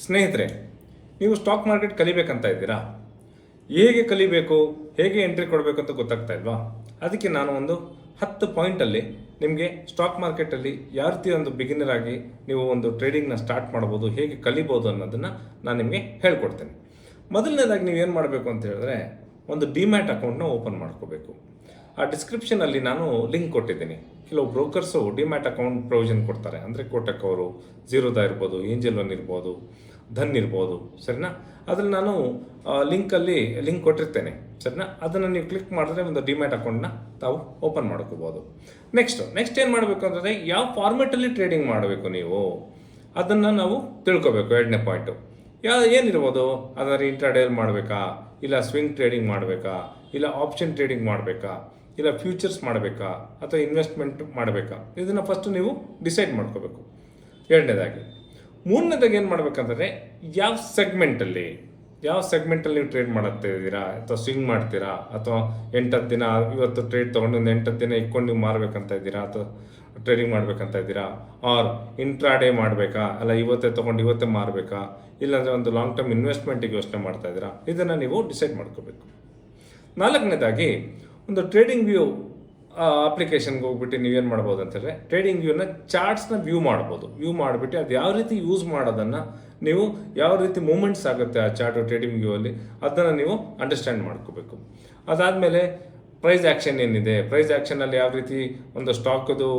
ಸ್ನೇಹಿತರೆ, ನೀವು stock market ಕಲಿಬೇಕಂತ ಇದ್ದೀರಾ? ಹೇಗೆ ಕಲಿಬೇಕು, ಹೇಗೆ ಎಂಟ್ರಿ ಕೊಡಬೇಕು ಅಂತ ಗೊತ್ತಾಗ್ತಾ ಇಲ್ವಾ? ಅದಕ್ಕೆ ನಾನು ಒಂದು 10 ಪಾಯಿಂಟಲ್ಲಿ ನಿಮಗೆ ಸ್ಟಾಕ್ ಮಾರ್ಕೆಟಲ್ಲಿ ಯಾವ ರೀತಿ ಒಂದು ಬಿಗಿನರ್ ಆಗಿ ನೀವು ಒಂದು ಟ್ರೇಡಿಂಗ್ನ ಸ್ಟಾರ್ಟ್ ಮಾಡ್ಬೋದು, ಹೇಗೆ ಕಲಿಬೋದು ಅನ್ನೋದನ್ನು ನಾನು ನಿಮಗೆ ಹೇಳ್ಕೊಡ್ತೇನೆ. ಮೊದಲನೇದಾಗಿ ನೀವು ಏನು ಮಾಡಬೇಕು ಅಂತ ಹೇಳಿದ್ರೆ, ಒಂದು ಡಿಮ್ಯಾಟ್ ಅಕೌಂಟ್ನ ಓಪನ್ ಮಾಡ್ಕೋಬೇಕು. ಆ ಡಿಸ್ಕ್ರಿಪ್ಷನಲ್ಲಿ ನಾನು ಲಿಂಕ್ ಕೊಟ್ಟಿದ್ದೀನಿ. ಕೆಲವು ಬ್ರೋಕರ್ಸು ಡಿಮ್ಯಾಟ್ ಅಕೌಂಟ್ ಪ್ರೊವಿಷನ್ ಕೊಡ್ತಾರೆ. ಅಂದರೆ ಕೋಟಕ್ ಅವರು, ಝೀರೋದಾ ಇರ್ಬೋದು, ಏಂಜಲ್ ಒನ್ ಇರ್ಬೋದು, ಧನ್ ಇರ್ಬೋದು, ಸರಿನಾ? ಅದ್ರಲ್ಲಿ ನಾನು ಲಿಂಕ್ ಕೊಟ್ಟಿರ್ತೇನೆ, ಸರಿನಾ? ಅದನ್ನು ನೀವು ಕ್ಲಿಕ್ ಮಾಡಿದ್ರೆ ಒಂದು ಡಿಮ್ಯಾಟ್ ಅಕೌಂಟ್ನ ತಾವು ಓಪನ್ ಮಾಡ್ಕೋಬೋದು. ನೆಕ್ಸ್ಟ್ ಏನು ಮಾಡಬೇಕು ಅಂತಂದರೆ, ಯಾವ ಫಾರ್ಮೆಟಲ್ಲಿ ಟ್ರೇಡಿಂಗ್ ಮಾಡಬೇಕು ನೀವು ಅದನ್ನು ನಾವು ತಿಳ್ಕೊಬೇಕು. 2ನೇ ಪಾಯಿಂಟು ಏನಿರ್ಬೋದು, ಅದರ ಇಂಟ್ರಾಡೇಲ್ ಮಾಡಬೇಕಾ, ಇಲ್ಲ ಸ್ವಿಂಗ್ ಟ್ರೇಡಿಂಗ್ ಮಾಡಬೇಕಾ, ಇಲ್ಲ ಆಪ್ಷನ್ ಟ್ರೇಡಿಂಗ್ ಮಾಡಬೇಕಾ, ಇಲ್ಲ ಫ್ಯೂಚರ್ಸ್ ಮಾಡಬೇಕಾ, ಅಥವಾ ಇನ್ವೆಸ್ಟ್ಮೆಂಟ್ ಮಾಡಬೇಕಾ, ಇದನ್ನು ಫಸ್ಟು ನೀವು ಡಿಸೈಡ್ ಮಾಡ್ಕೋಬೇಕು. 2ನೇದಾಗಿ. 3ನೇದಾಗಿ ಏನು ಮಾಡಬೇಕಂತಂದರೆ, ಯಾವ ಸೆಗ್ಮೆಂಟಲ್ಲಿ ನೀವು ಟ್ರೇಡ್ ಮಾಡ್ತಿದ್ದೀರಾ, ಅಥವಾ ಸ್ವಿಂಗ್ ಮಾಡ್ತೀರಾ, ಅಥವಾ 8-10 ದಿನ ಇವತ್ತು ಟ್ರೇಡ್ ತೊಗೊಂಡು ಒಂದು 8-10 ದಿನ ಇಟ್ಕೊಂಡು ನೀವು ಮಾರಬೇಕಂತ ಇದ್ದೀರಾ, ಅಥವಾ ಟ್ರೇಡಿಂಗ್ ಮಾಡಬೇಕಂತ ಇದ್ದೀರಾ, ಆರ್ ಇಂಟ್ರಾಡೇ ಮಾಡಬೇಕಾ, ಅಲ್ಲ ಇವತ್ತೇ ತೊಗೊಂಡು ಇವತ್ತೇ ಮಾರಬೇಕಾ, ಇಲ್ಲಾಂದರೆ ಒಂದು ಲಾಂಗ್ ಟರ್ಮ್ ಇನ್ವೆಸ್ಟ್ಮೆಂಟಿಗೆ ಯೋಚನೆ ಮಾಡ್ತಾ ಇದ್ದೀರಾ, ಇದನ್ನು ನೀವು ಡಿಸೈಡ್ ಮಾಡ್ಕೋಬೇಕು. 4ನೇದಾಗಿ, ಒಂದು ಟ್ರೇಡಿಂಗ್ ವ್ಯೂ ಅಪ್ಲಿಕೇಶನ್ಗೆ ಹೋಗ್ಬಿಟ್ಟು ನೀವೇನು ಮಾಡ್ಬೋದು ಅಂತಂದರೆ, ಟ್ರೇಡಿಂಗ್ ವ್ಯೂನ ಚಾರ್ಟ್ಸ್ನ ವ್ಯೂ ಮಾಡ್ಬೋದು. ವ್ಯೂ ಮಾಡಿಬಿಟ್ಟು ಅದು ಯಾವ ರೀತಿ ಯೂಸ್ ಮಾಡೋದನ್ನು ನೀವು, ಯಾವ ರೀತಿ ಮೂಮೆಂಟ್ಸ್ ಆಗುತ್ತೆ ಆ ಚಾರ್ಟು ಟ್ರೇಡಿಂಗ್ ವ್ಯೂ ಅಲ್ಲಿ, ಅದನ್ನು ನೀವು ಅಂಡರ್ಸ್ಟ್ಯಾಂಡ್ ಮಾಡ್ಕೋಬೇಕು. ಅದಾದಮೇಲೆ ಪ್ರೈಸ್ ಆ್ಯಕ್ಷನ್ ಏನಿದೆ, ಪ್ರೈಸ್ ಆ್ಯಕ್ಷನಲ್ಲಿ ಯಾವ ರೀತಿ ಒಂದು ಸ್ಟಾಕದು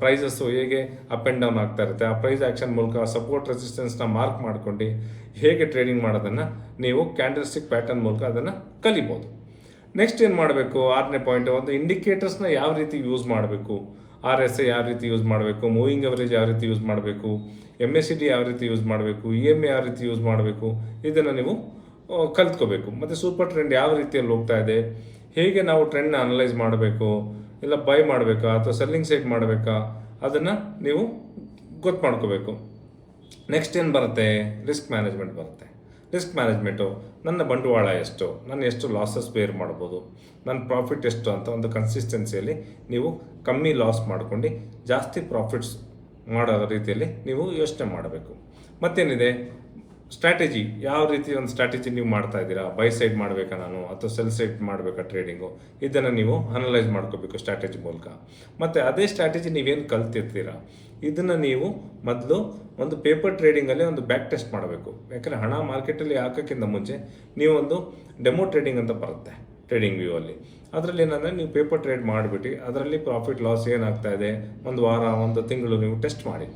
ಪ್ರೈಸಸ್ಸು ಹೇಗೆ ಅಪ್ ಆ್ಯಂಡ್ ಡೌನ್ ಆಗ್ತಾ ಇರುತ್ತೆ, ಆ ಪ್ರೈಸ್ ಆ್ಯಕ್ಷನ್ ಮೂಲಕ ಸಪೋರ್ಟ್ ರೆಸಿಸ್ಟೆನ್ಸ್ನ ಮಾರ್ಕ್ ಮಾಡ್ಕೊಂಡು ಹೇಗೆ ಟ್ರೇಡಿಂಗ್ ಮಾಡೋದನ್ನು ನೀವು ಕ್ಯಾಂಡಲ್ಸ್ಟಿಕ್ ಪ್ಯಾಟರ್ನ್ ಮೂಲಕ ಅದನ್ನು ಕಲಿಬೋದು. ನೆಕ್ಸ್ಟ್ ಏನು ಮಾಡಬೇಕು, 6ನೇ ಪಾಯಿಂಟ್, ಒಂದು ಇಂಡಿಕೇಟರ್ಸ್ನ ಯಾವ ರೀತಿ ಯೂಸ್ ಮಾಡಬೇಕು, RSI ಯಾವ ರೀತಿ ಯೂಸ್ ಮಾಡಬೇಕು, ಮೂವಿಂಗ್ ಅವರೇಜ್ ಯಾವ ರೀತಿ ಯೂಸ್ ಮಾಡಬೇಕು, MACD ಯಾವ ರೀತಿ ಯೂಸ್ ಮಾಡಬೇಕು, EMA ಯಾವ ರೀತಿ ಯೂಸ್ ಮಾಡಬೇಕು, ಇದನ್ನು ನೀವು ಕಲ್ತ್ಕೋಬೇಕು. ಮತ್ತು ಸೂಪರ್ ಟ್ರೆಂಡ್ ಯಾವ ರೀತಿಯಲ್ಲಿ ಹೋಗ್ತಾ ಇದೆ, ಹೇಗೆ ನಾವು ಟ್ರೆಂಡ್ನ ಅನಲೈಸ್ ಮಾಡಬೇಕು, ಇಲ್ಲ ಬೈ ಮಾಡಬೇಕಾ ಅಥವಾ ಸೆಲ್ಲಿಂಗ್ ಸೈಡ್ ಮಾಡಬೇಕಾ, ಅದನ್ನು ನೀವು ಗೊತ್ತು ಮಾಡ್ಕೋಬೇಕು. ನೆಕ್ಸ್ಟ್ ಏನು ಬರುತ್ತೆ, ರಿಸ್ಕ್ ಮ್ಯಾನೇಜ್ಮೆಂಟ್ ಬರುತ್ತೆ. ರಿಸ್ಕ್ ಮ್ಯಾನೇಜ್ಮೆಂಟು, ನನ್ನ ಬಂಡವಾಳ ಎಷ್ಟು, ನಾನು ಎಷ್ಟು ಲಾಸಸ್ ಬೇರ್ ಮಾಡ್ಬೋದು, ನನ್ನ ಪ್ರಾಫಿಟ್ ಎಷ್ಟು ಅಂತ ಒಂದು ಕನ್ಸಿಸ್ಟೆನ್ಸಿಯಲ್ಲಿ ನೀವು ಕಮ್ಮಿ ಲಾಸ್ ಮಾಡ್ಕೊಂಡು ಜಾಸ್ತಿ ಪ್ರಾಫಿಟ್ಸ್ ಮಾಡೋ ರೀತಿಯಲ್ಲಿ ನೀವು ಯೋಚನೆ ಮಾಡಬೇಕು. ಮತ್ತೇನಿದೆ, ಸ್ಟ್ರಾಟಜಿ, ಯಾವ ರೀತಿ ಒಂದು ಸ್ಟ್ರಾಟಜಿ ನೀವು ಮಾಡ್ತಾ ಇದ್ದೀರಾ, ಬೈ ಸೈಡ್ ಮಾಡಬೇಕಾ ನಾನು, ಅಥವಾ ಸೆಲ್ ಸೈಡ್ ಮಾಡಬೇಕಾ ಟ್ರೇಡಿಂಗು, ಇದನ್ನು ನೀವು ಅನಲೈಸ್ ಮಾಡ್ಕೋಬೇಕು ಸ್ಟ್ರಾಟಜಿ ಮೂಲಕ. ಮತ್ತು ಅದೇ ಸ್ಟ್ರಾಟಜಿ ನೀವೇನು ಕಲ್ತಿರ್ತೀರಾ ಇದನ್ನು ನೀವು ಮೊದಲು ಒಂದು ಪೇಪರ್ ಟ್ರೇಡಿಂಗಲ್ಲಿ ಒಂದು ಬ್ಯಾಕ್ ಟೆಸ್ಟ್ ಮಾಡಬೇಕು. ಯಾಕಂದರೆ ಹಣ ಮಾರ್ಕೆಟಲ್ಲಿ ಹಾಕೋಕ್ಕಿಂತ ಮುಂಚೆ ನೀವು ಒಂದು ಡೆಮೋ ಟ್ರೇಡಿಂಗ್ ಅಂತ ಬರುತ್ತೆ ಟ್ರೇಡಿಂಗ್ ವ್ಯೂ ಅಲ್ಲಿ. ಅದರಲ್ಲಿ ಏನಂದರೆ, ನೀವು ಪೇಪರ್ ಟ್ರೇಡ್ ಮಾಡಿಬಿಟ್ಟು ಅದರಲ್ಲಿ ಪ್ರಾಫಿಟ್ ಲಾಸ್ ಏನಾಗ್ತಾ ಇದೆ ಒಂದು ವಾರ, ಒಂದು ತಿಂಗಳು ನೀವು ಟೆಸ್ಟ್ ಮಾಡಿ,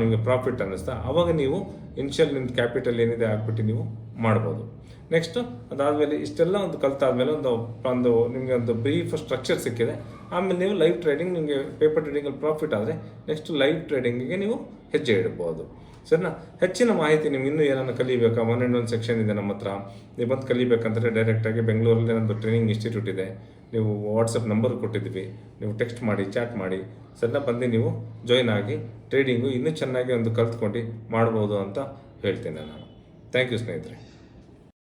ನಿಮಗೆ ಪ್ರಾಫಿಟ್ ಅನ್ನಿಸ್ತಾ ಆವಾಗ ನೀವು ಇನಿಷಿಯಲ್ ನಿಮ್ದು ಕ್ಯಾಪಿಟಲ್ ಏನಿದೆ ಹಾಕ್ಬಿಟ್ಟು ನೀವು ಮಾಡ್ಬೋದು. ನೆಕ್ಸ್ಟು ಅದಾದಮೇಲೆ ಇಷ್ಟೆಲ್ಲ ಒಂದು ಕಲ್ತಾದ್ಮೇಲೆ ಒಂದು ನಿಮಗೆ ಒಂದು ಬ್ರೀಫ್ ಸ್ಟ್ರಕ್ಚರ್ ಸಿಕ್ಕಿದೆ. ಆಮೇಲೆ ನೀವು ಲೈವ್ ಟ್ರೇಡಿಂಗ್, ನಿಮಗೆ ಪೇಪರ್ ಟ್ರೇಡಿಂಗಲ್ಲಿ ಪ್ರಾಫಿಟ್ ಆದರೆ ನೆಕ್ಸ್ಟ್ ಲೈವ್ ಟ್ರೇಡಿಂಗಿಗೆ ನೀವು ಹೆಜ್ಜೆ ಇಡ್ಬೋದು. ಸರಿನಾ? ಹೆಚ್ಚಿನ ಮಾಹಿತಿ ನಿಮ್ಗೆ ಇನ್ನೂ ಏನನ್ನು ಕಲಿಬೇಕಾ, ಒಂದು ಸೆಕ್ಷನ್ ಇದೆ ನಮ್ಮ ಹತ್ರ. ನೀವು ಬಂದು ಕಲಿಬೇಕಂದ್ರೆ ಡೈರೆಕ್ಟಾಗಿ ಬೆಂಗಳೂರಲ್ಲಿ ನಮ್ಮದು ಟ್ರೈನಿಂಗ್ ಇನ್ಸ್ಟಿಟ್ಯೂಟ್ ಇದೆ. ನೀವು ವಾಟ್ಸಪ್ ನಂಬರ್ ಕೊಟ್ಟಿದ್ವಿ, ನೀವು ಟೆಕ್ಸ್ಟ್ ಮಾಡಿ, ಚಾಟ್ ಮಾಡಿ, ಸರಿನಾ, ಬಂದು ನೀವು ಜಾಯ್ನ್ ಆಗಿ ಟ್ರೇಡಿಂಗು ಇನ್ನೂ ಚೆನ್ನಾಗಿ ಒಂದು ಕಲ್ತ್ಕೊಂಡು ಮಾಡ್ಬೋದು ಅಂತ ಹೇಳ್ತೇನೆ ನಾನು. ಥ್ಯಾಂಕ್ ಯು ಸ್ನೇಹಿತರೆ.